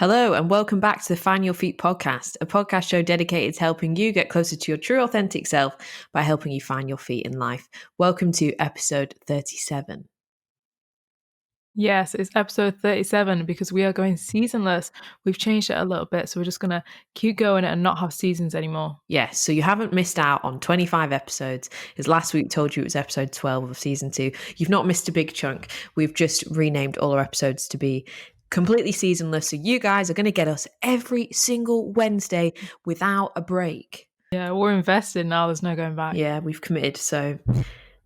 Hello, and welcome back to the Find Your Feet podcast, a podcast show dedicated to helping you get closer to your true, authentic self by helping you find your feet in life. Welcome to episode 37. Yes, it's episode 37 because we are going seasonless. We've changed it a little bit, so we're just going to keep going and not have seasons anymore. Yes, so you haven't missed out on 25 episodes, as last week told you it was episode 12 of season 2. You've not missed a big chunk. We've just renamed all our episodes to be completely seasonless, so you guys are going to get us every single Wednesday without a break. Yeah, we're invested now. There's no going back. Yeah, we've committed, so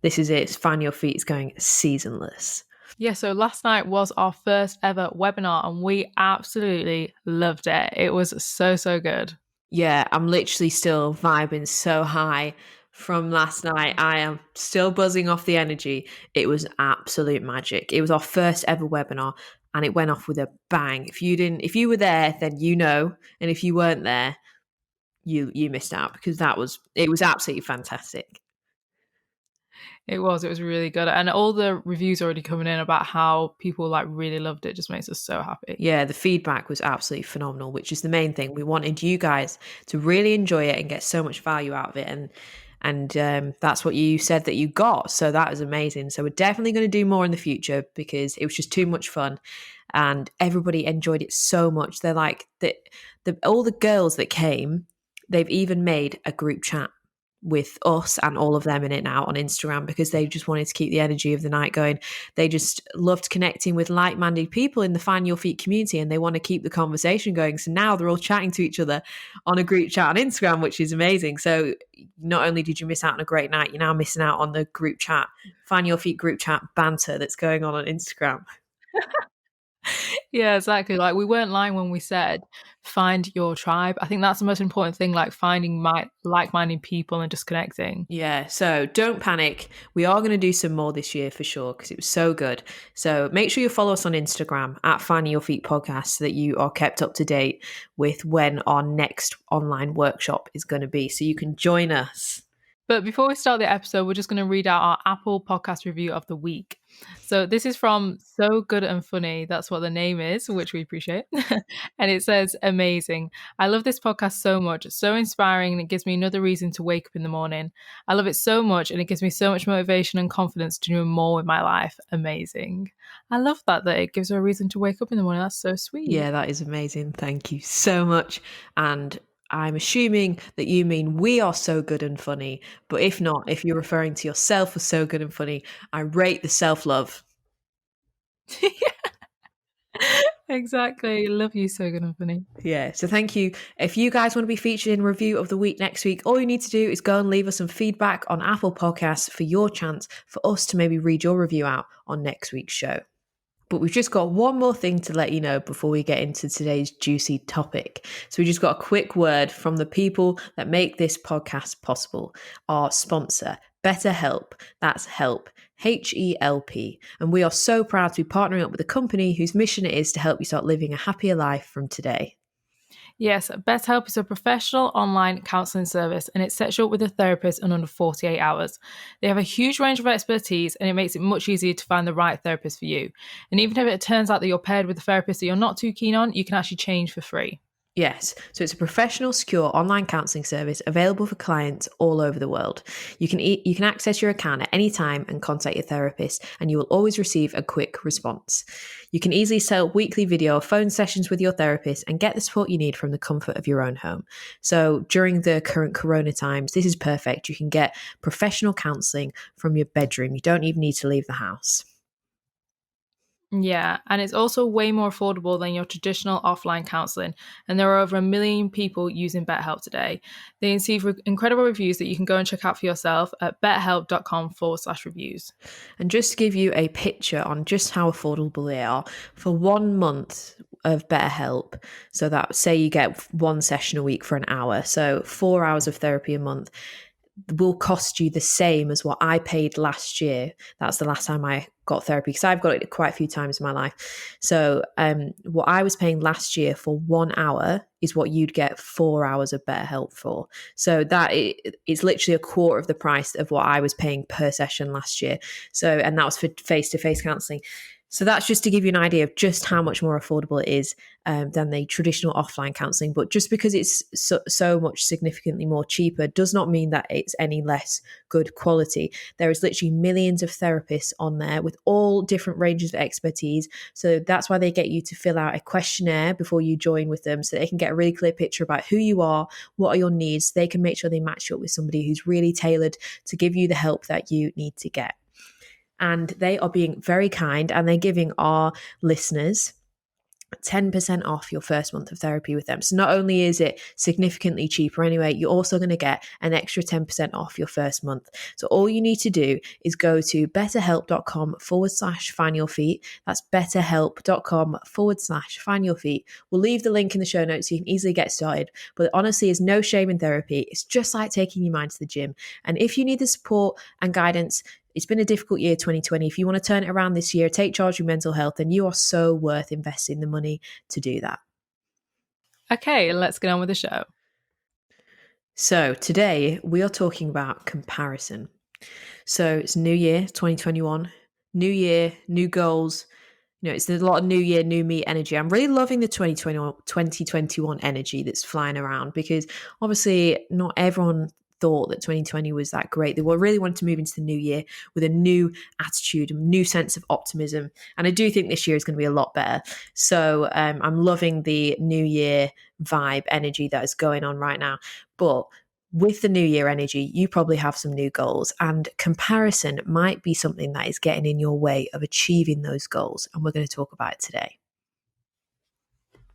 this is it. Find Your Feet is going seasonless. Yeah, so last night was our first ever webinar and we absolutely loved it. It was so good. Yeah, I'm literally still vibing so high from last night. I am still buzzing off the energy. It was absolute magic. It was our first ever webinar and it went off with a bang. If you were there, then you know, and if you weren't there, you missed out because it was absolutely fantastic. It was really good. And all the reviews already coming in about how people really loved it just makes us so happy. Yeah, the feedback was absolutely phenomenal, which is the main thing. We wanted you guys to really enjoy it and get so much value out of it. And that's what you said that you got. So that was amazing. So we're definitely going to do more in the future because it was just too much fun. And everybody enjoyed it so much. They're like, all the girls that came, they've even made a group chat with us and all of them in it now on Instagram because they just wanted to keep the energy of the night going. They just loved connecting with like-minded people in the Find Your Feet community and they want to keep the conversation going. So now they're all chatting to each other on a group chat on Instagram, which is amazing. So not only did you miss out on a great night, you're now missing out on the group chat, Find Your Feet group chat banter that's going on Instagram. Yeah, exactly. We weren't lying when we said find your tribe. I think that's the most important thing, finding like-minded people and just connecting. Yeah, so don't panic. We are going to do some more this year for sure because it was so good. So make sure you follow us on Instagram at Finding Your Feet Podcast so that you are kept up to date with when our next online workshop is going to be so you can join us. But before we start the episode, we're just going to read out our Apple Podcast review of the week. So this is from So Good and Funny. That's what the name is, which we appreciate. And it says, amazing. I love this podcast so much. It's so inspiring and it gives me another reason to wake up in the morning. I love it so much and it gives me so much motivation and confidence to do more with my life. Amazing. I love that it gives her a reason to wake up in the morning. That's so sweet. Yeah, that is amazing. Thank you so much. And I'm assuming that you mean we are so good and funny, but if not, if you're referring to yourself as so good and funny, I rate the self-love. Exactly. Love you, so good and funny. Yeah, so thank you. If you guys want to be featured in Review of the Week next week, all you need to do is go and leave us some feedback on Apple Podcasts for your chance for us to maybe read your review out on next week's show. But we've just got one more thing to let you know before we get into today's juicy topic. So we just got a quick word from the people that make this podcast possible. Our sponsor, BetterHelp. That's help, H-E-L-P. And we are so proud to be partnering up with a company whose mission it is to help you start living a happier life from today. Yes, BetterHelp is a professional online counselling service and it sets you up with a therapist in under 48 hours. They have a huge range of expertise and it makes it much easier to find the right therapist for you. And even if it turns out that you're paired with a therapist that you're not too keen on, you can actually change for free. Yes, so it's a professional, secure online counselling service available for clients all over the world. You can access your account at any time and contact your therapist, and you will always receive a quick response. You can easily set up weekly video or phone sessions with your therapist and get the support you need from the comfort of your own home. So during the current corona times, this is perfect. You can get professional counselling from your bedroom. You don't even need to leave the house. Yeah, and it's also way more affordable than your traditional offline counselling. And there are over 1 million people using BetterHelp today. They receive incredible reviews that you can go and check out for yourself at betterhelp.com/reviews. And just to give you a picture on just how affordable they are, for 1 month of BetterHelp, so that say you get one session a week for an hour, so 4 hours of therapy a month, will cost you the same as what I paid last year. That's the last time I got therapy because I've got it quite a few times in my life. So what I was paying last year for 1 hour is what you'd get 4 hours of BetterHelp for. So that it's literally a quarter of the price of what I was paying per session last year. So, and that was for face-to-face counselling. So that's just to give you an idea of just how much more affordable it is than the traditional offline counselling. But just because it's so much significantly more cheaper does not mean that it's any less good quality. There is literally millions of therapists on there with all different ranges of expertise. So that's why they get you to fill out a questionnaire before you join with them, so they can get a really clear picture about who you are, what are your needs. They can make sure they match you up with somebody who's really tailored to give you the help that you need to get. And they are being very kind, and they're giving our listeners 10% off your first month of therapy with them. So not only is it significantly cheaper anyway, you're also going to get an extra 10% off your first month. So all you need to do is go to betterhelp.com/find your feet. That's betterhelp.com/find your feet. We'll leave the link in the show notes so you can easily get started. But honestly, there's no shame in therapy. It's just like taking your mind to the gym. And if you need the support and guidance, it's been a difficult year, 2020. If you want to turn it around this year, take charge of your mental health, then you are so worth investing the money to do that. Okay, let's get on with the show. So today we are talking about comparison. So it's new year, 2021, new year, new goals. It's a lot of new year, new me energy. I'm really loving the 2021 energy that's flying around, because obviously not everyone thought that 2020 was that great. They really wanted to move into the new year with a new attitude, a new sense of optimism. And I do think this year is going to be a lot better. So I'm loving the new year vibe energy that is going on right now. But with the new year energy, you probably have some new goals, and comparison might be something that is getting in your way of achieving those goals. And we're going to talk about it today.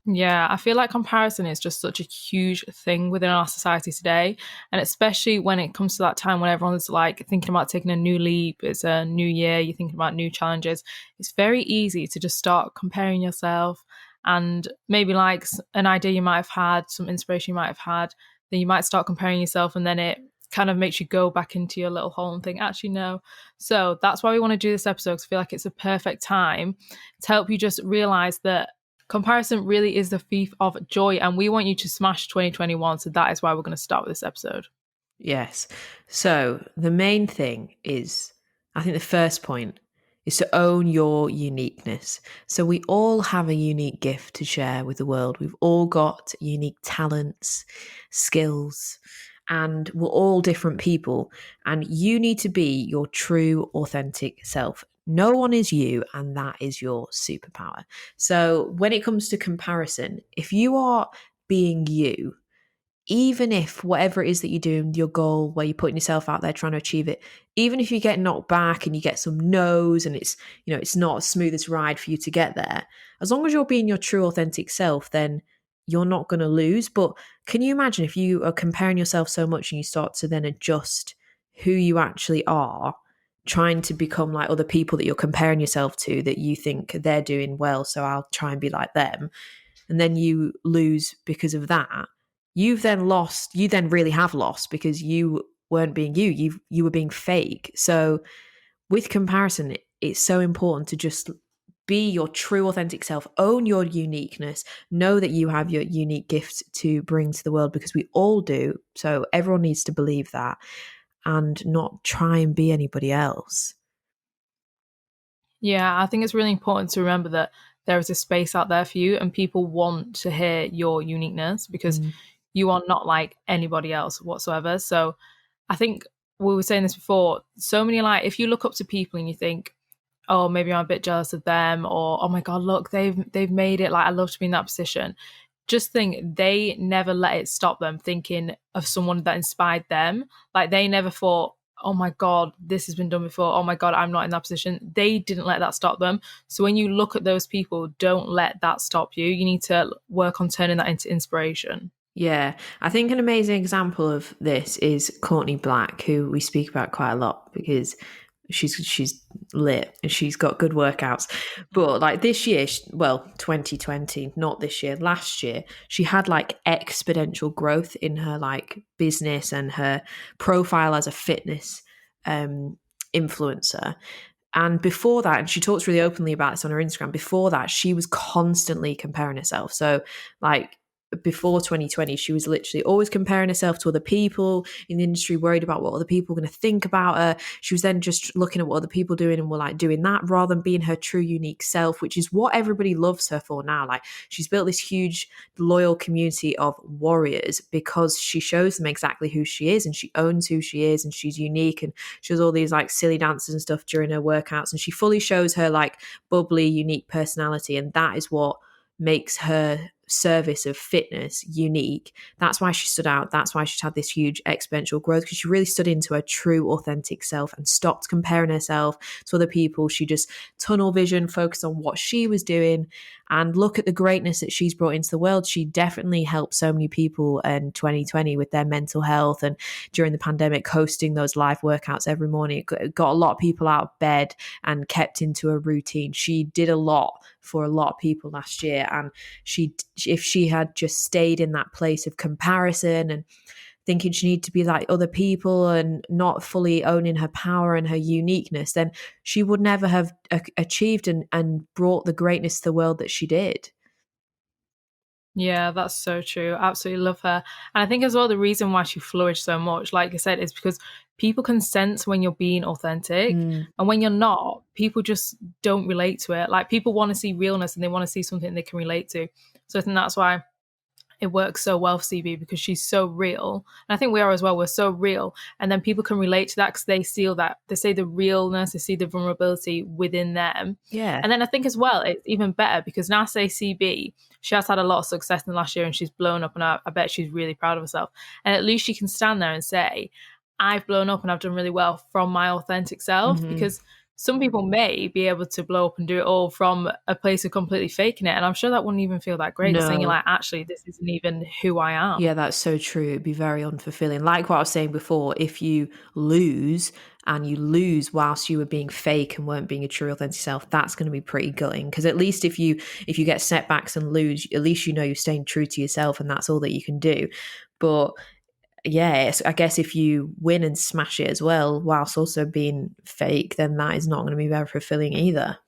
Yeah, I feel like comparison is just such a huge thing within our society today. And especially when it comes to that time when everyone's like thinking about taking a new leap, it's a new year, you're thinking about new challenges. It's very easy to just start comparing yourself and maybe like an idea you might have had, some inspiration you might have had, then you might start comparing yourself, and then it kind of makes you go back into your little hole and think, actually, no. So that's why we want to do this episode, because I feel like it's a perfect time to help you just realize that comparison really is the thief of joy, and we want you to smash 2021. So that is why we're going to start with this episode. Yes. So the main thing is, I think the first point is to own your uniqueness. So we all have a unique gift to share with the world. We've all got unique talents, skills, and we're all different people. And you need to be your true, authentic self. No one is you, and that is your superpower. So when it comes to comparison, if you are being you, even if whatever it is that you're doing, your goal, where you're putting yourself out there trying to achieve it, even if you get knocked back and you get some no's and it's not a smoothest ride for you to get there, as long as you're being your true authentic self, then you're not going to lose. But can you imagine if you are comparing yourself so much and you start to then adjust who you actually are, trying to become like other people that you're comparing yourself to, that you think they're doing well, so I'll try and be like them, and then you lose because of that. You then really have lost, because you weren't being you were being fake. So with comparison, it's so important to just be your true authentic self, own your uniqueness, know that you have your unique gifts to bring to the world, because we all do. So everyone needs to believe that and not try and be anybody else. Yeah, I think it's really important to remember that there is a space out there for you, and people want to hear your uniqueness, because you are not like anybody else whatsoever. So I think we were saying this before, so many, like, if you look up to people and you think, oh, maybe I'm a bit jealous of them, or oh my God, look, they've made it, like, I love to be in that position. Just think they never let it stop them thinking of someone that inspired them. Like, they never thought, oh my God, this has been done before. Oh my God, I'm not in that position. They didn't let that stop them. So when you look at those people, don't let that stop you. You need to work on turning that into inspiration. Yeah, I think an amazing example of this is Courtney Black, who we speak about quite a lot, because she's lit and she's got good workouts. But like this year, 2020, not this year, last year, she had like exponential growth in her like business and her profile as a fitness influencer. And before that, and she talks really openly about this on her Instagram, before that, she was constantly comparing herself. So like before 2020, she was literally always comparing herself to other people in the industry, worried about what other people were going to think about her. She was then just looking at what other people doing and were like doing that rather than being her true unique self, which is what everybody loves her for now. Like, she's built this huge loyal community of warriors because she shows them exactly who she is, and she owns who she is, and she's unique, and she does all these like silly dances and stuff during her workouts, and she fully shows her like bubbly, unique personality. And that is what makes her service of fitness unique. That's why she stood out. That's why she's had this huge exponential growth, because she really stood into her true authentic self and stopped comparing herself to other people. She just tunnel vision, focused on what she was doing, and look at the greatness that she's brought into the world. She definitely helped so many people in 2020 with their mental health, and during the pandemic, hosting those live workouts every morning. It got a lot of people out of bed and kept into a routine. She did a lot for a lot of people last year, and if she had just stayed in that place of comparison and thinking she needed to be like other people and not fully owning her power and her uniqueness, then she would never have achieved and brought the greatness to the world that she did. Yeah, that's so true. Absolutely love her. And I think as well, the reason why she flourished so much, like I said, is because people can sense when you're being authentic. Mm, And when you're not, people just don't relate to it. Like, people want to see realness and they want to see something they can relate to. So I think that's why it works so well for CB, because she's so real. And I think we are as well. We're so real. And then people can relate to that because they see that, they see the realness, they see the vulnerability within them. yeah. And then I think as well, it's even better because now, say CB, she has had a lot of success in the last year and she's blown up, and I bet she's really proud of herself. And at least she can stand there and say, I've blown up and I've done really well from my authentic self. Hmm. Because some people may be able to blow up and do it all from a place of completely faking it. And I'm sure that wouldn't even feel that great. Saying, No. like, actually, this isn't even who I Yeah, am. that's so true. It'd be very unfulfilling. Like what I was saying before, if you lose and you lose whilst you were being fake and weren't being a true authentic self, that's going to be pretty gutting. Because at least if you get setbacks and lose, at least you know you're staying true to yourself, and that's all that you can do. But yeah, I guess if you win and smash it as well whilst also being fake, then that is not going to be very fulfilling either.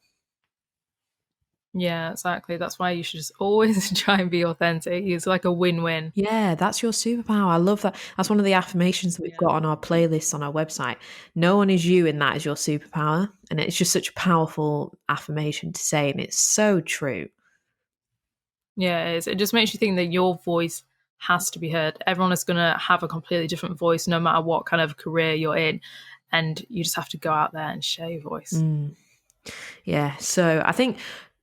Yeah, exactly. That's why you should just always try and be authentic. It's like a win-win. Yeah, that's your superpower. I love that. That's one of the affirmations that we've Yeah. got on our playlist on our website. No one is you, and that is your superpower. And it's just such a powerful affirmation to say, and it's so true. Yeah, it is. It just makes you think that your voice has to be heard. Everyone is going to have a completely different voice, no matter what kind of career you're in. And you just have to go out there and share your voice. Mm, yeah. So I think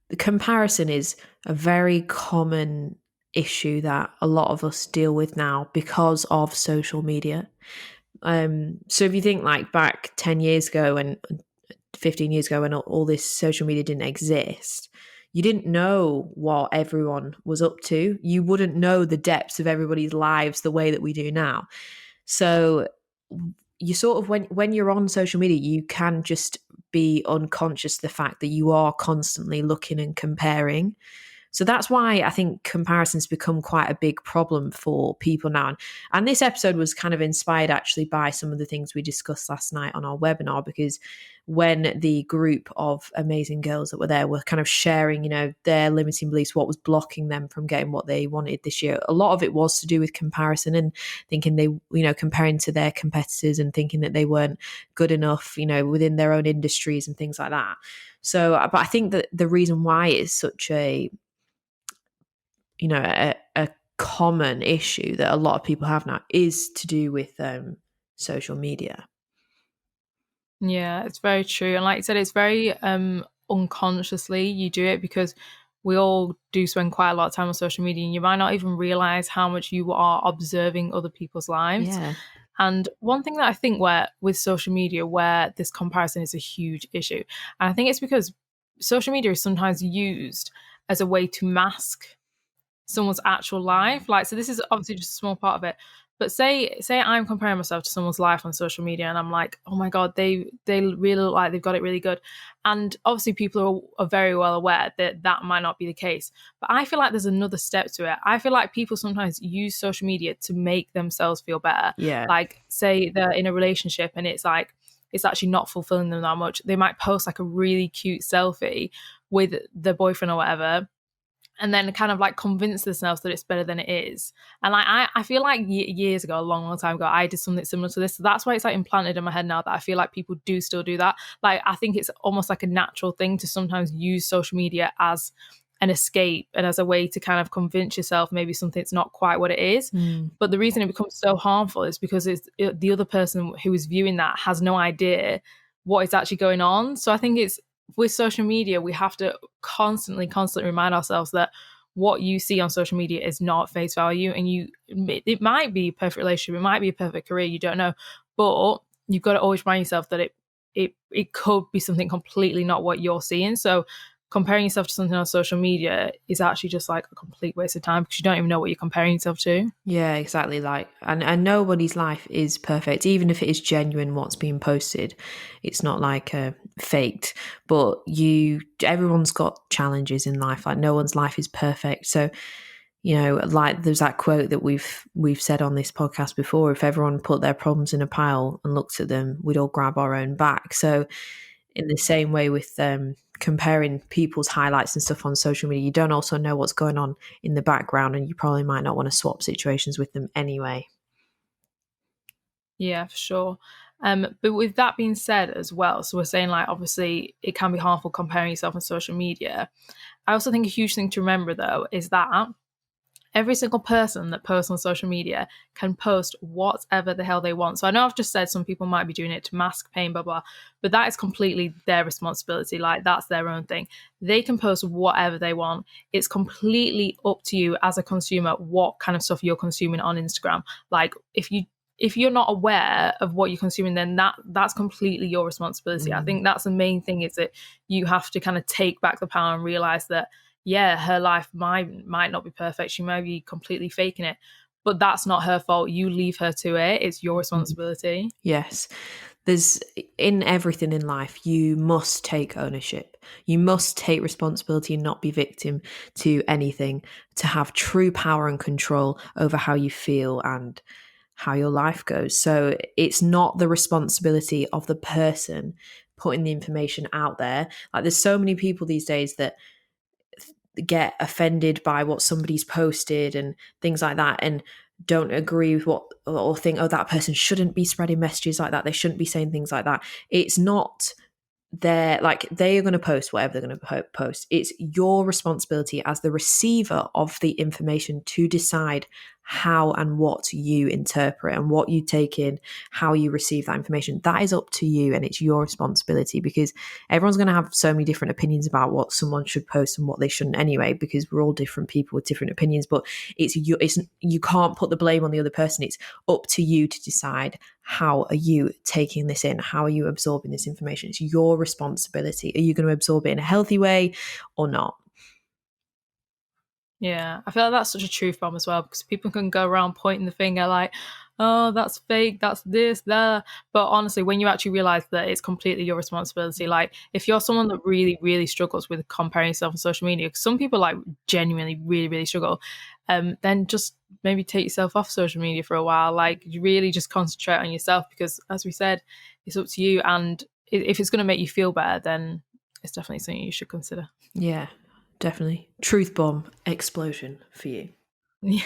the comparison is a very common issue that a lot of us deal with now because of social media. So if you think like back 10 years ago and 15 years ago when all this social media didn't exist, you didn't know what everyone was up to. You wouldn't know the depths of everybody's lives the way that we do now. So you sort of when you're on social media, you can just be unconscious of the fact that you are constantly looking and comparing. So that's why I think comparisons become quite a big problem for people now. And this episode was kind of inspired actually by some of the things we discussed last night on our webinar, because when the group of amazing girls that were there were kind of sharing, their limiting beliefs, what was blocking them from getting what they wanted this year, a lot of it was to do with comparison and thinking comparing to their competitors and thinking that they weren't good enough, within their own industries and things like that. So, but I think that the reason why it's such a common issue that a lot of people have now is to do with social media. Yeah, it's very true. And like I said, it's very unconsciously you do it because we all do spend quite a lot of time on social media, and you might not even realize how much you are observing other people's lives. Yeah. And one thing that I think where with social media where this comparison is a huge issue, and I think it's because social media is sometimes used as a way to mask someone's actual life. Like, so this is obviously just a small part of it. But say I'm comparing myself to someone's life on social media, and I'm like, oh my god, they really look like they've got it really good. And obviously, people are very well aware that that might not be the case. But I feel like there's another step to it. I feel like people sometimes use social media to make themselves feel better. Yeah. Like, say they're in a relationship, and it's like it's actually not fulfilling them that much. They might post like a really cute selfie with their boyfriend or whatever, and then kind of like convince themselves that it's better than it is. And like I feel like years ago, a long time ago, I did something similar to this. So that's why it's like implanted in my head now that I feel like people do still do that. Like I think it's almost like a natural thing to sometimes use social media as an escape and as a way to kind of convince yourself maybe something's not quite what it is. Mm. But the reason it becomes so harmful is because the other person who is viewing that has no idea what is actually going on. So I think it's with social media, we have to constantly remind ourselves that what you see on social media is not face value. And it might be a perfect relationship, it might be a perfect career, you don't know. But you've got to always remind yourself that it could be something completely not what you're seeing. So comparing yourself to something on social media is actually just like a complete waste of time because you don't even know what you're comparing yourself to. Yeah, exactly. Like, and nobody's life is perfect, even if it is genuine. What's being posted, it's not like faked. But everyone's got challenges in life. Like, no one's life is perfect. So, like there's that quote that we've said on this podcast before: if everyone put their problems in a pile and looked at them, we'd all grab our own back. So, in the same way with comparing people's highlights and stuff on social media, you don't also know what's going on in the background, and you probably might not want to swap situations with them anyway. Yeah, for sure. But with that being said as well, so we're saying like obviously it can be harmful comparing yourself on social media. I also think a huge thing to remember though is that every single person that posts on social media can post whatever the hell they want. So I know I've just said some people might be doing it to mask pain, blah, blah, but that is completely their responsibility. Like that's their own thing. They can post whatever they want. It's completely up to you as a consumer what kind of stuff you're consuming on Instagram. Like if you're not aware of what you're consuming, then that's completely your responsibility. I think that's the main thing is that you have to kind of take back the power and realize that yeah, her life might not be perfect. She might be completely faking it, but that's not her fault. You leave her to it. It's your responsibility. Yes. There's in everything in life, you must take ownership. You must take responsibility and not be victim to anything, to have true power and control over how you feel and how your life goes. So it's not the responsibility of the person putting the information out there. Like there's so many people these days that get offended by what somebody's posted and things like that and don't agree with what or think, oh, that person shouldn't be spreading messages like that. They shouldn't be saying things like that. It's not they are going to post whatever they're going to post. It's your responsibility as the receiver of the information to decide how and what you interpret and what you take in, how you receive that information. That is up to you and it's your responsibility because everyone's going to have so many different opinions about what someone should post and what they shouldn't anyway, because we're all different people with different opinions. But you can't put the blame on the other person. It's up to you to decide, how are you taking this in? How are you absorbing this information? It's your responsibility. Are you going to absorb it in a healthy way or not? Yeah, I feel like that's such a truth bomb as well because people can go around pointing the finger like, oh, that's fake, that's this, that. But honestly, when you actually realize that it's completely your responsibility, like if you're someone that really, really struggles with comparing yourself on social media, because some people like genuinely really, really struggle, then just maybe take yourself off social media for a while. Like you really just concentrate on yourself because, as we said, it's up to you. And if it's going to make you feel better, then it's definitely something you should consider. Yeah, definitely. Truth bomb explosion for you. Yeah.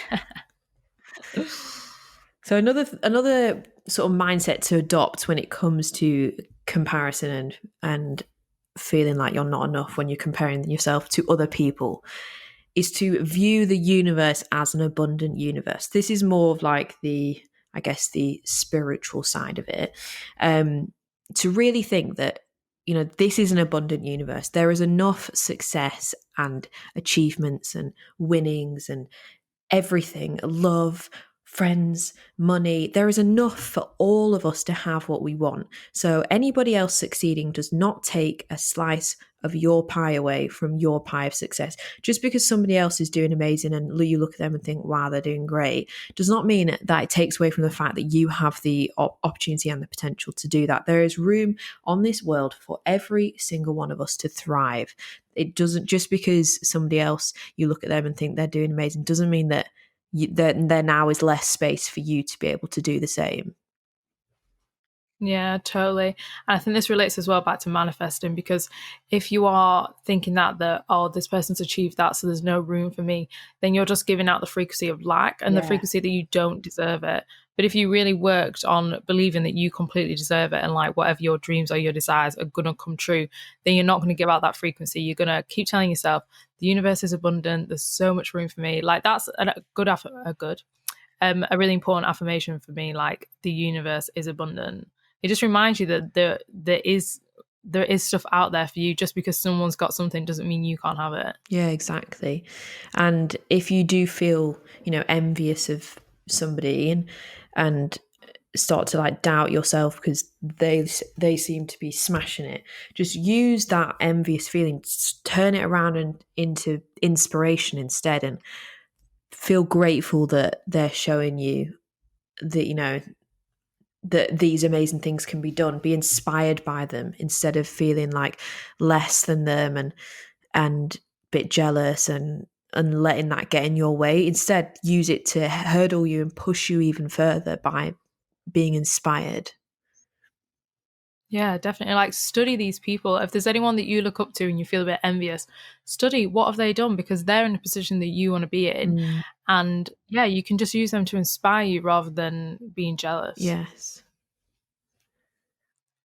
So another sort of mindset to adopt when it comes to comparison and feeling like you're not enough when you're comparing yourself to other people is to view the universe as an abundant universe. This is more of like I guess the spiritual side of it. To really think that, this is an abundant universe. There is enough success and achievements and winnings and everything, love, friends, money. There is enough for all of us to have what we want. So anybody else succeeding does not take a slice of your pie away from your pie of success. Just because somebody else is doing amazing and you look at them and think, wow, they're doing great, does not mean that it takes away from the fact that you have the opportunity and the potential to do that. There is room on this world for every single one of us to thrive. It doesn't, just because somebody else, you look at them and think they're doing amazing, doesn't mean that there now is less space for you to be able to do the same. Yeah, totally. And I think this relates as well back to manifesting, because if you are thinking that oh, this person's achieved that, so there's no room for me, then you're just giving out the frequency of lack and the Yeah. frequency that you don't deserve it. But if you really worked on believing that you completely deserve it, and like whatever your dreams or your desires are gonna come true, then you're not gonna give out that frequency. You're gonna keep telling yourself the universe is abundant. There's so much room for me. Like that's a really important affirmation for me. Like the universe is abundant. It just reminds you that there is stuff out there for you. Just because someone's got something doesn't mean you can't have it. Yeah, exactly. And if you do feel, envious of somebody and start to like doubt yourself because they seem to be smashing it, just use that envious feeling, turn it around and into inspiration instead, and feel grateful that they're showing you that that these amazing things can be done. Be inspired by them instead of feeling like less than them and bit jealous and letting that get in your way. Instead, use it to hurdle you and push you even further by being inspired. Yeah, definitely. Like study these people. If there's anyone that you look up to and you feel a bit envious, study what have they done, because they're in a position that you want to be in. Mm, And yeah, you can just use them to inspire you rather than being jealous. yes.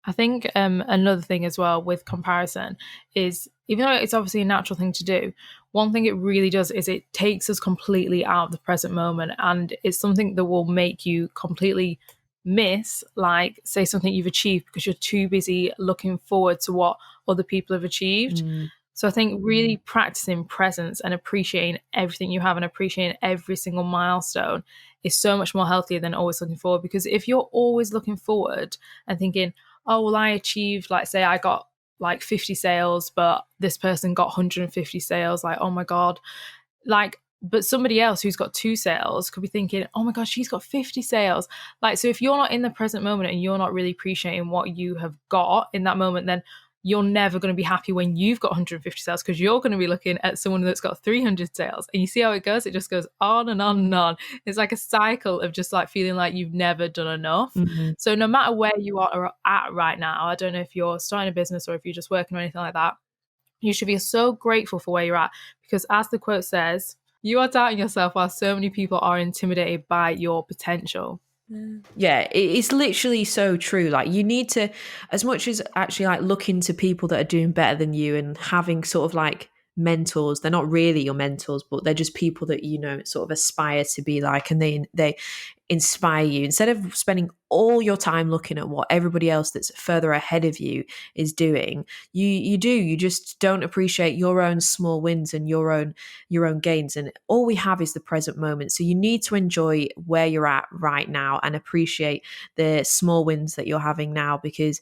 I think another thing as well with comparison is, even though it's obviously a natural thing to do, one thing it really does is it takes us completely out of the present moment, and it's something that will make you completely miss, like, say, something you've achieved because you're too busy looking forward to what other people have achieved. Mm, So I think really practicing presence and appreciating everything you have and appreciating every single milestone is so much more healthier than always looking forward. Because if you're always looking forward and thinking, oh, well, I achieved, like, say I got like 50 sales, but this person got 150 sales, like, oh my God. Like, but somebody else who's got 2 sales could be thinking, oh my God, she's got 50 sales. Like, so if you're not in the present moment and you're not really appreciating what you have got in that moment, then you're never going to be happy when you've got 150 sales, because you're going to be looking at someone that's got 300 sales. And you see how it goes? It just goes on and on and on. It's like a cycle of just like feeling like you've never done enough. mhm. So no matter where you are at right now, I don't know if you're starting a business or if you're just working or anything like that, you should be so grateful for where you're at, because as the quote says, you are doubting yourself while so many people are intimidated by your potential. Yeah, it's literally so true. Like, you need to, as much as actually like looking to people that are doing better than you and having sort of like mentors. They're not really your mentors, but they're just people that sort of aspire to be like, and they inspire you. Instead of spending all your time looking at what everybody else that's further ahead of you is doing, you just don't appreciate your own small wins and your own gains. And all we have is the present moment. So you need to enjoy where you're at right now and appreciate the small wins that you're having now, because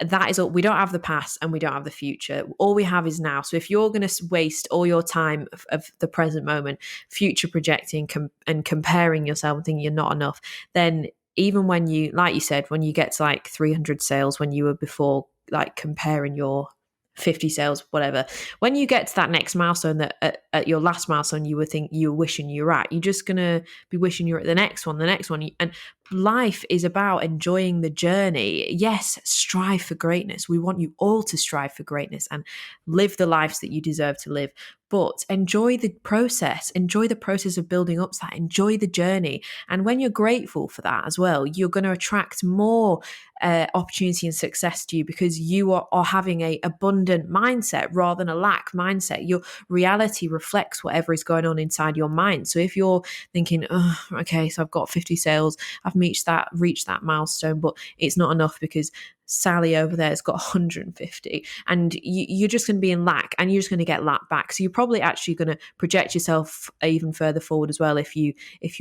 that is all. We don't have the past and we don't have the future. All we have is now. So if you're going to waste all your time of the present moment future projecting and comparing yourself and thinking you're not enough, then even when you, like you said, when you get to like 300 sales, when you were before like comparing your 50 sales, whatever, when you get to that next milestone, that at your last milestone you were wishing you were at, you're just gonna be wishing you're at the next one, and life is about enjoying the journey. Yes, strive for greatness. We want you all to strive for greatness and live the lives that you deserve to live, but enjoy the process. Enjoy the process of building up to that. Enjoy the journey. And when you're grateful for that as well, you're going to attract more opportunity and success to you, because you are having a abundant mindset rather than a lack mindset. Your reality reflects whatever is going on inside your mind. So if you're thinking, oh, okay, so I've got 50 sales, I've reached that milestone, but it's not enough because Sally over there has got 150, and you're just going to be in lack, and you're just going to get lack back. So you're probably actually going to project yourself even further forward as well if you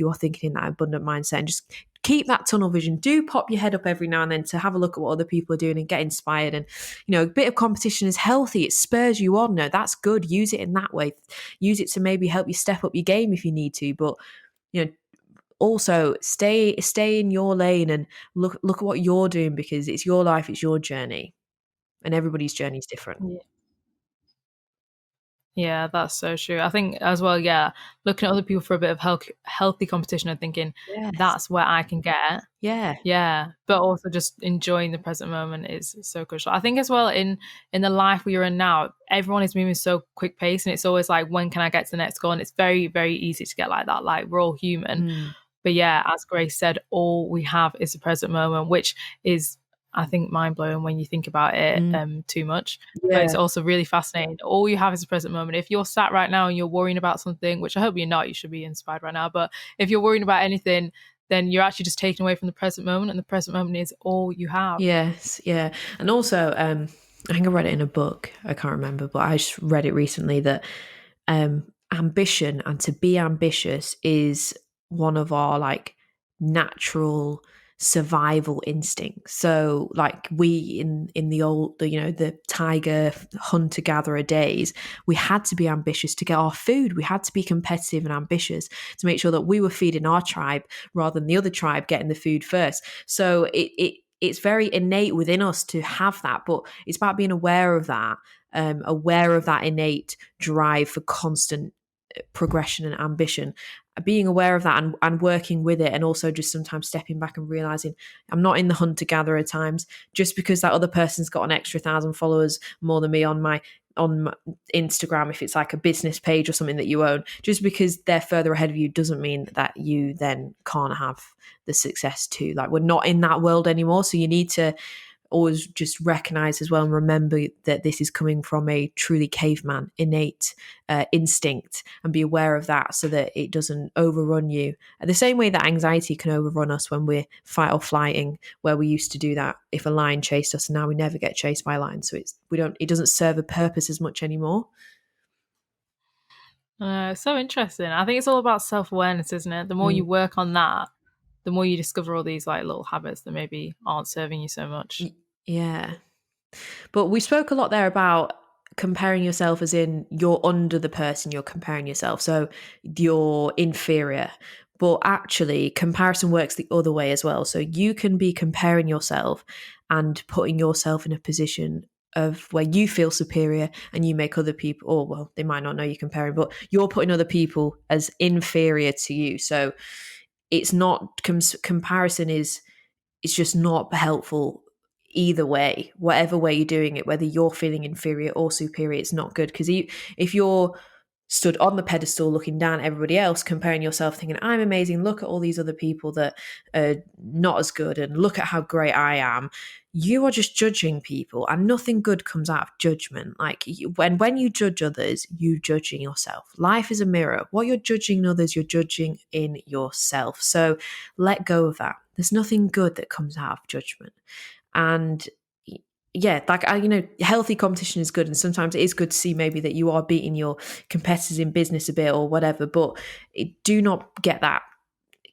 are thinking in that abundant mindset. And just keep that tunnel vision. Do pop your head up every now and then to have a look at what other people are doing and get inspired. And a bit of competition is healthy. It spurs you on. No, that's good. Use it in that way. Use it to maybe help you step up your game if you need to. But also stay in your lane and look at what you're doing, because it's your life, it's your journey, and everybody's journey is different. Yeah. Yeah, that's so true. I think as well, yeah, looking at other people for a bit of healthy competition and thinking Yes. that's where I can get. Yeah. Yeah, but also just enjoying the present moment is so crucial. I think as well in the life we are in now, everyone is moving so quick pace, and it's always like, when can I get to the next goal? And it's very, very easy to get like that. Like, we're all human. Mm. But yeah, as Grace said, all we have is the present moment, which is, I think, mind blowing when you think about it Mm. too much. But it's Yeah. also really fascinating. All you have is the present moment. If you're sat right now and you're worrying about something, which I hope you're not, you should be inspired right now. But if you're worrying about anything, then you're actually just taken away from the present moment, and the present moment is all you have. Yes, yeah. And also, I think I read it in a book. I can't remember, but I just read it recently that ambition and to be ambitious is one of our like natural survival instincts. So like we in the old the tiger hunter gatherer days, we had to be ambitious to get our food. We had to be competitive and ambitious to make sure that we were feeding our tribe rather than the other tribe getting the food first. So it's very innate within us to have that, but it's about being aware of that innate drive for constant progression and ambition, being aware of that and working with it, and also just sometimes stepping back and realizing I'm not in the hunter gatherer times. Just because that other person's got an extra 1,000 followers more than me on my Instagram, if it's like a business page or something that you own, just because they're further ahead of you doesn't mean that you then can't have the success too. Like, we're not in that world anymore, so you need to always just recognize as well and remember that this is coming from a truly caveman innate instinct, and be aware of that so that it doesn't overrun you. The same way that anxiety can overrun us when we're fight or flighting, where we used to do that if a lion chased us, and now we never get chased by a lion. So it doesn't serve a purpose as much anymore. So interesting. I think it's all about self-awareness, isn't it? The more Mm. you work on that, the more you discover all these like little habits that maybe aren't serving you so much. Yeah. But we spoke a lot there about comparing yourself, as in you're under the person you're comparing yourself. So you're inferior. But actually, comparison works the other way as well. So you can be comparing yourself and putting yourself in a position of where you feel superior, and you make other people, or well, they might not know you're comparing, but you're putting other people as inferior to you. So it's not comparison is it's just not helpful either way. Whatever way you're doing it, whether you're feeling inferior or superior, it's not good. Because if you're stood on the pedestal looking down at everybody else, comparing yourself, thinking I'm amazing, look at all these other people that are not as good, and look at how great I am, you are just judging people, and nothing good comes out of judgment. Like, when you judge others, you judging yourself. Life is a mirror. What you're judging in others, you're judging in yourself. So let go of that. There's nothing good that comes out of judgment. And yeah, like healthy competition is good, and sometimes it is good to see maybe that you are beating your competitors in business a bit or whatever, but do not get that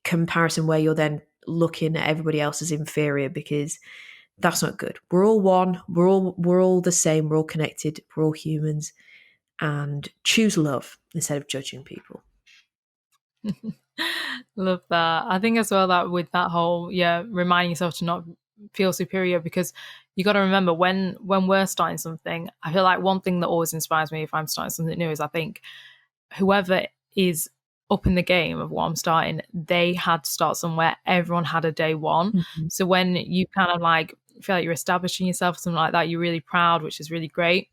comparison where you're then looking at everybody else as inferior, because that's not good. We're all one. We're all the same. We're all connected. We're all humans, and choose love instead of judging people. Love that. I think as well that with that whole, yeah, reminding yourself to not feel superior, because you got to remember when we're starting something, I feel like one thing that always inspires me if I'm starting something new is, I think whoever is up in the game of what I'm starting, they had to start somewhere. Everyone had a day one. Mhm. So when you kind of like feel like you're establishing yourself, something like that, you're really proud, which is really great.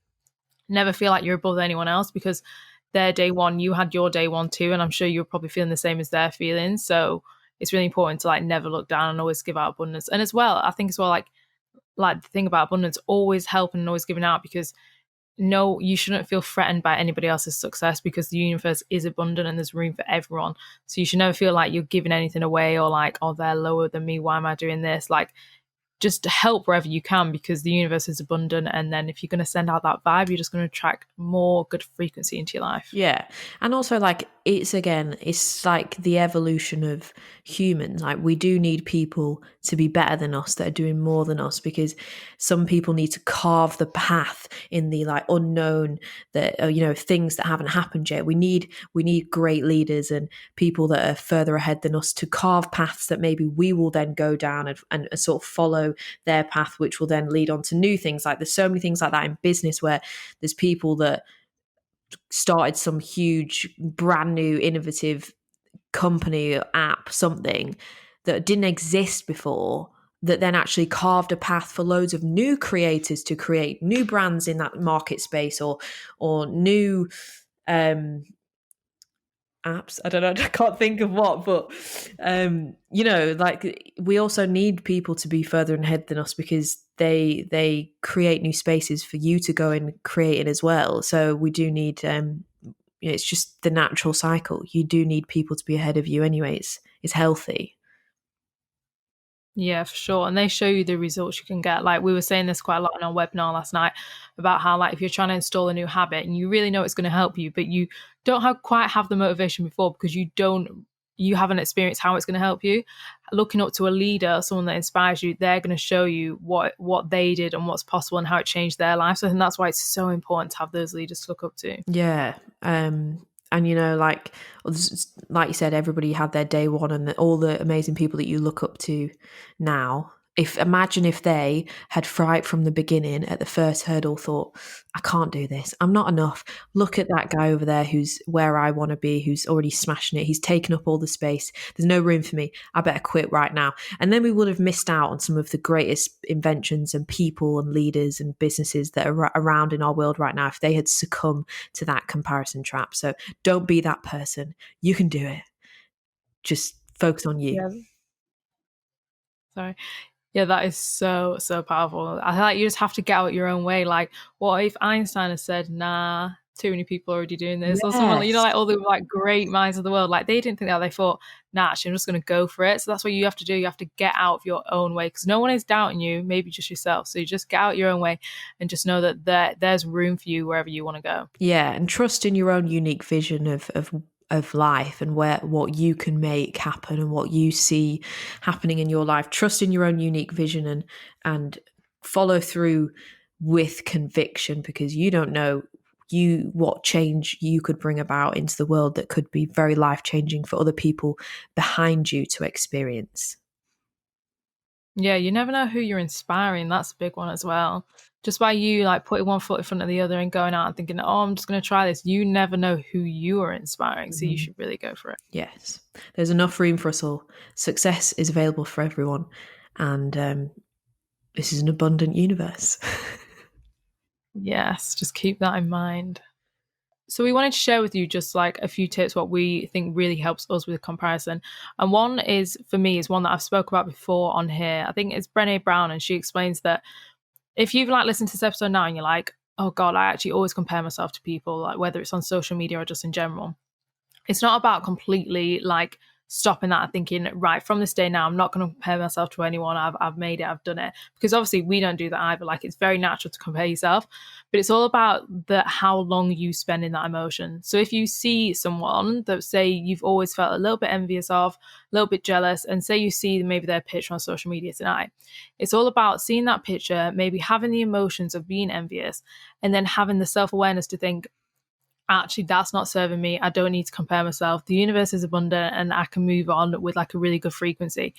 Never feel like you're above anyone else, because their day one, you had your day one too, and I'm sure you're probably feeling the same as they're feeling. So it's really important to like never look down and always give out abundance. And as well, I think as well, like the thing about abundance, always helping and always giving out, because no, you shouldn't feel threatened by anybody else's success, because the universe is abundant and there's room for everyone. So you should never feel like you're giving anything away, or like, oh, they're lower than me, why am I doing this? Like, just help wherever you can, because the universe is abundant. And then if you're going to send out that vibe, you're just going to attract more good frequency into your life. Yeah. And also, like, it's like the evolution of humans. Like, we do need people to be better than us, that are doing more than us, because some people need to carve the path in the like unknown, that things that haven't happened yet. We need great leaders and people that are further ahead than us to carve paths that maybe we will then go down and sort of follow their path, which will then lead on to new things. Like, there's so many things like that in business, where there's people that started some huge, brand new, innovative company, app, something that didn't exist before, that then actually carved a path for loads of new creators to create new brands in that market space, or new apps. I don't know, I can't think of what, but like, we also need people to be further ahead than us, because they create new spaces for you to go and create it as well. So we do need it's just the natural cycle. You do need people to be ahead of you anyways. It's healthy. Yeah, for sure. And they show you the results you can get. Like, we were saying this quite a lot on our webinar last night about how, like, if you're trying to install a new habit and you really know it's going to help you, but you don't quite have the motivation before because you haven't experienced how it's going to help you. Looking up to a leader, someone that inspires you, they're going to show you what they did and what's possible and how it changed their life. So I think that's why it's so important to have those leaders to look up to. Yeah. And like you said, everybody had their day one, and all the amazing people that you look up to now. Imagine if they had right from the beginning, at the first hurdle, thought, I can't do this, I'm not enough. Look at that guy over there who's where I want to be, who's already smashing it. He's taken up all the space. There's no room for me. I better quit right now. And then we would have missed out on some of the greatest inventions and people and leaders and businesses that are around in our world right now, if they had succumbed to that comparison trap. So don't be that person. You can do it. Just focus on you. Yeah. Sorry. Yeah, that is so, so powerful. I feel like you just have to get out your own way. Like, what if Einstein has said, nah, too many people are already doing this? Or someone, Yes. like all the like great minds of the world, like they didn't think that. They thought, nah, actually, I'm just going to go for it. So that's what you have to do. You have to get out of your own way, because no one is doubting you, maybe just yourself. So you just get out your own way and just know that there's room for you wherever you want to go. Yeah, and trust in your own unique vision of life, and what you can make happen and what you see happening in your life. Trust in your own unique vision, and follow through with conviction, because you don't know what change you could bring about into the world that could be very life-changing for other people behind you to experience. Yeah, you never know who you're inspiring. That's a big one as well. Just by you like putting one foot in front of the other and going out and thinking, oh, I'm just going to try this, you never know who you are inspiring. So you Mhm. should really go for it. Yes, there's enough room for us all. Success is available for everyone, and this is an abundant universe. Yes, just keep that in mind. So we wanted to share with you just like a few tips what we think really helps us with comparison. And one is, for me, is one that I've spoke about before on here. I think it's Brené Brown, and she explains that if you've like listened to this episode now and you're like, oh God, I actually always compare myself to people, like whether it's on social media or just in general, it's not about completely like stopping that and thinking, right, from this day now, I'm not going to compare myself to anyone. I've made it, I've done it. Because obviously we don't do that either. Like, it's very natural to compare yourself, but it's all about how long you spend in that emotion. So if you see someone that, say, you've always felt a little bit envious of, a little bit jealous, and say you see maybe their picture on social media tonight, it's all about seeing that picture, maybe having the emotions of being envious, and then having the self-awareness to think, actually, that's not serving me. I don't need to compare myself. The universe is abundant and I can move on with like a really good frequency.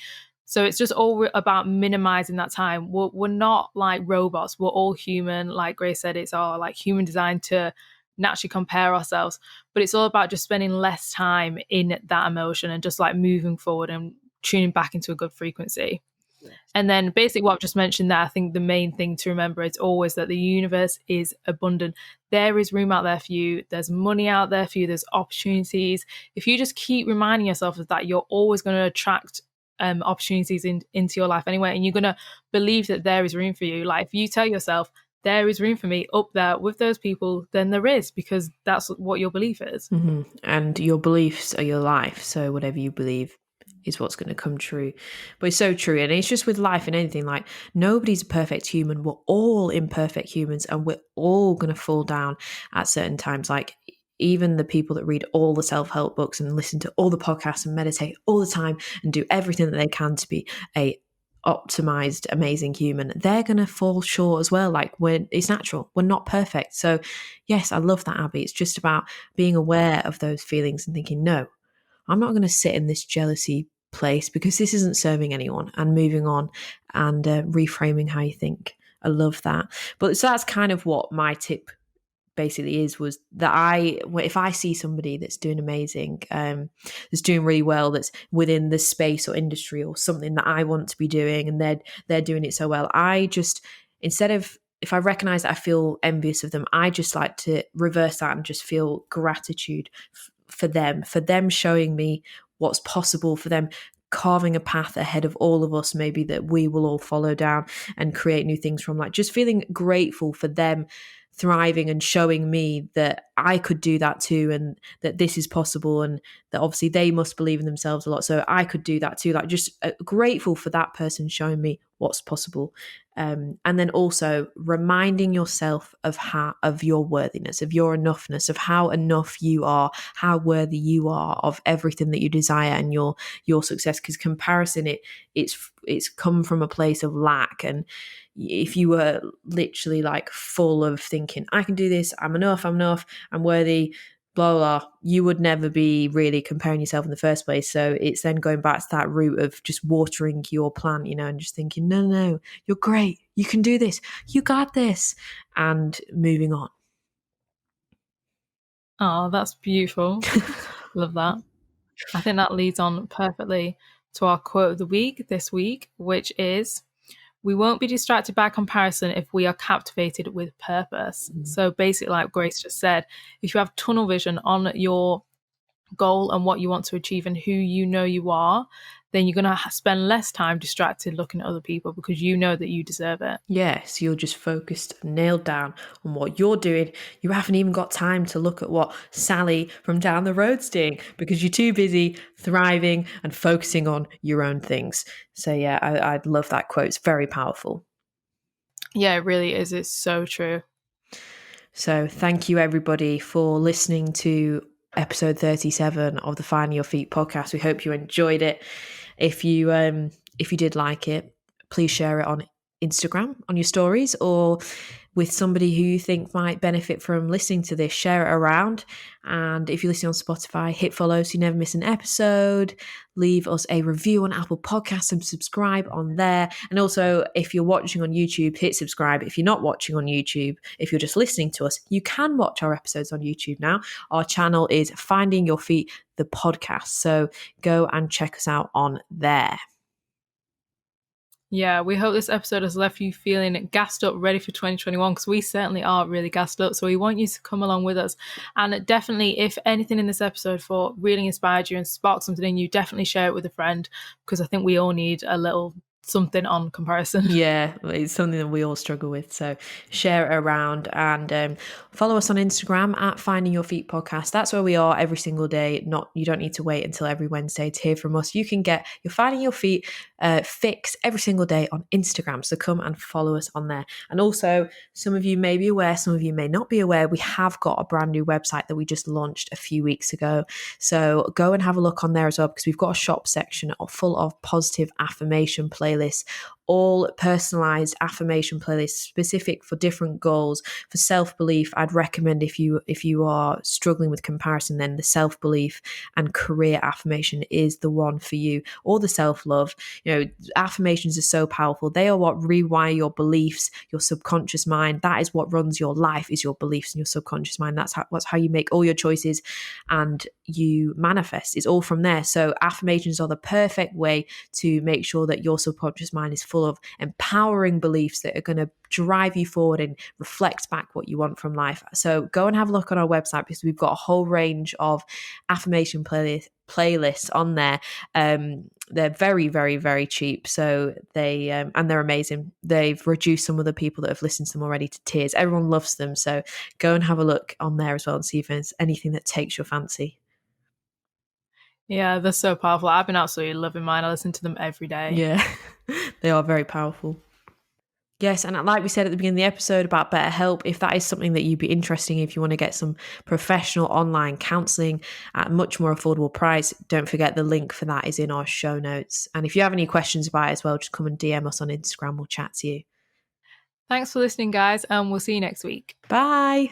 So it's just all about minimizing that time. We're not like robots. We're all human. Like Grace said, it's all like human design to naturally compare ourselves. But it's all about just spending less time in that emotion and just like moving forward and tuning back into a good frequency. And then basically what I've just mentioned there, I think the main thing to remember is always that the universe is abundant. There is room out there for you. There's money out there for you. There's opportunities. If you just keep reminding yourself of that, you're always going to attract opportunities into your life anyway. And you're going to believe that there is room for you. Like, if you tell yourself, there is room for me up there with those people, then there is, because that's what your belief is. Mm-hmm. And your beliefs are your life. So whatever you believe is what's going to come true. But it's so true. And it's just with life and anything, like, nobody's a perfect human. We're all imperfect humans, and we're all going to fall down at certain times. Like, even the people that read all the self-help books and listen to all the podcasts and meditate all the time and do everything that they can to be a optimized, amazing human, they're going to fall short as well. Like, it's natural. We're not perfect. So yes, I love that, Abby. It's just about being aware of those feelings and thinking, no, I'm not going to sit in this jealousy place because this isn't serving anyone, and moving on and reframing how you think. I love that. But so that's kind of what my tip basically was that if I see somebody that's doing amazing, that's doing really well, that's within the space or industry or something that I want to be doing, and they're doing it so well, I just, instead of, if I recognize that I feel envious of them, I just like to reverse that and just feel gratitude for them showing me what's possible, for them carving a path ahead of all of us, maybe that we will all follow down and create new things from. Like, just feeling grateful for them thriving and showing me that I could do that too, and that this is possible, and that obviously they must believe in themselves a lot, so I could do that too. Like, just grateful for that person showing me what's possible. And then also reminding yourself of your worthiness, of your enoughness, of how enough you are, how worthy you are of everything that you desire and your success. Because comparison, it's come from a place of lack. And if you were literally like full of thinking, I can do this, I'm enough, I'm worthy, blah, blah, you would never be really comparing yourself in the first place. So it's then going back to that route of just watering your plant, and just thinking, no, you're great, you can do this, you got this, and moving on. Oh, that's beautiful. Love that. I think that leads on perfectly to our quote of the week this week, which is, we won't be distracted by comparison if we are captivated with purpose. So basically, like Grace just said, if you have tunnel vision on your goal and what you want to achieve and who you know you are, then you're going to spend less time distracted looking at other people, because you know that you deserve it. Yes, you're just focused, nailed down on what you're doing. You haven't even got time to look at what Sally from down the road's doing, because you're too busy thriving and focusing on your own things. So yeah, I love that quote. It's very powerful. Yeah, it really is. It's so true. So thank you everybody for listening to episode 37 of the Finding Your Feet podcast. We hope you enjoyed it. If you did like it, please share it on Instagram, on your stories, or with somebody who you think might benefit from listening to this. Share it around. And if you're listening on Spotify, hit follow so you never miss an episode. Leave us a review on Apple Podcasts and subscribe on there. And also, if you're watching on YouTube, hit subscribe. If you're not watching on YouTube, if you're just listening to us, you can watch our episodes on YouTube now. Our channel is Finding Your Feet, the podcast. So go and check us out on there. Yeah, we hope this episode has left you feeling gassed up, ready for 2021, because we certainly are really gassed up. So we want you to come along with us. And definitely, if anything in this episode really inspired you and sparked something in you, definitely share it with a friend, because I think we all need a little something on comparison. Yeah, it's something that we all struggle with. So share it around, and follow us on Instagram at Finding Your Feet Podcast. That's where we are every single day. You don't need to wait until every Wednesday to hear from us. You can get your Finding Your Feet fix every single day on Instagram. So come and follow us on there. And also, some of you may be aware, some of you may not be aware, we have got a brand new website that we just launched a few weeks ago. So go and have a look on there as well, because we've got a shop section full of positive affirmation playlists, all personalized affirmation playlists specific for different goals. For self-belief, I'd recommend, if you are struggling with comparison, then the self-belief and career affirmation is the one for you. Or the self-love. Affirmations are so powerful. They are what rewire your beliefs, your subconscious mind. That is what runs your life, is your beliefs and your subconscious mind. That's how you make all your choices and you manifest. It's all from there. So affirmations are the perfect way to make sure that your subconscious mind is full of empowering beliefs that are going to drive you forward and reflect back what you want from life. So go and have a look on our website, because we've got a whole range of affirmation playlists on there. They're very, very, very cheap. So and they're amazing. They've reduced some of the people that have listened to them already to tears. Everyone loves them. So go and have a look on there as well and see if there's anything that takes your fancy. Yeah, they're so powerful. I've been absolutely loving mine. I listen to them every day. Yeah, they are very powerful. Yes, and like we said at the beginning of the episode about BetterHelp, if that is something that you'd be interested in, if you want to get some professional online counselling at a much more affordable price, don't forget the link for that is in our show notes. And if you have any questions about it as well, just come and DM us on Instagram. We'll chat to you. Thanks for listening, guys, and we'll see you next week. Bye.